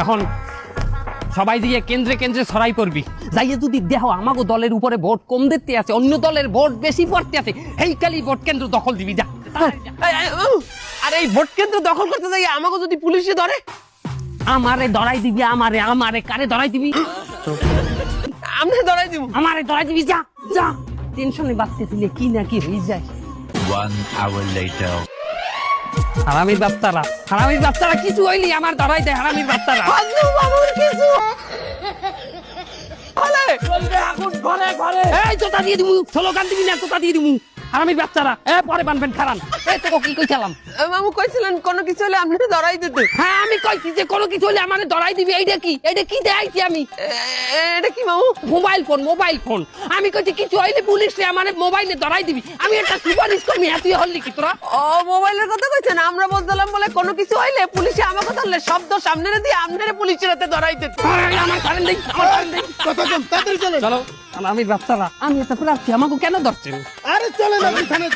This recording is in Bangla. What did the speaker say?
এখন সবাই দিয়ে কেন্দ্রে কেন্দ্রে ছড়াই করবি, যাইয়ে যদি দেহ আমাগো দলের উপরে ভোট কম দিতে আছে, অন্য দলের ভোট বেশি পড়তে আছে, হেইকালি ভোট কেন্দ্র দখল দিবি যা। আর এই ভোট কেন্দ্র দখল করতে যাই আমাকে যদি পুলিশে ধরে? আমারে ধরাই দিবি, আমারে কারে ধরাই দিবি? আমি ধরাই দিব। আমারে ধরাই দিবি যা যা। টেনশনে বাঁচতেছিলে কি না কি হয়ে যায়। 1 hour later. হারামির বাচ্চারা কিছু হইলি আমার ধরাই দেয়। হারামির বাচ্চারা ফাজলু বাবুর কিছু বলে আগুন ঘরে ঘরে। এই তোতা দিয়ে দিমু, স্লোগান দিবি না, তোতা দিয়ে দিমু। হারামির বাচ্চারা পরে বানবেন খারান। এই তোকে কি কইছিলাম? মামু কইছিলেন কোনো কিছু হলে আপনি ধরাই দিতে। হ্যাঁ আমি কইছি যে কোনো কিছু হলে আমারে ধরাই দিবি। এইটা কি দেখাইছি আমি? এটা কি মামু? Mobile phone. আমি কইছি কিছু হইলে পুলিশে আমারে মোবাইলে ধরাই দিবি। আমি একটা সুপারিশ করবি। তুই হল্লি কি তোরা? ও মোবাইলের কথা কইছেন? আমরা বলছিলাম বলে কোনো কিছু হইলে পুলিশে আমাকে ধরলে শব্দ সামনে দিয়ে আপনারে পুলিশের হাতে ধরাই দিতে। আমার কারেন্ট দেই, আমার কারেন্ট দেই। তাড়াতাড়ি চলেন। চলো হারামির বাচ্চারা, আমি এটা প্রার্থী, আমাকে কেন ধরছেন? আরে চলেন আপনি থানায়।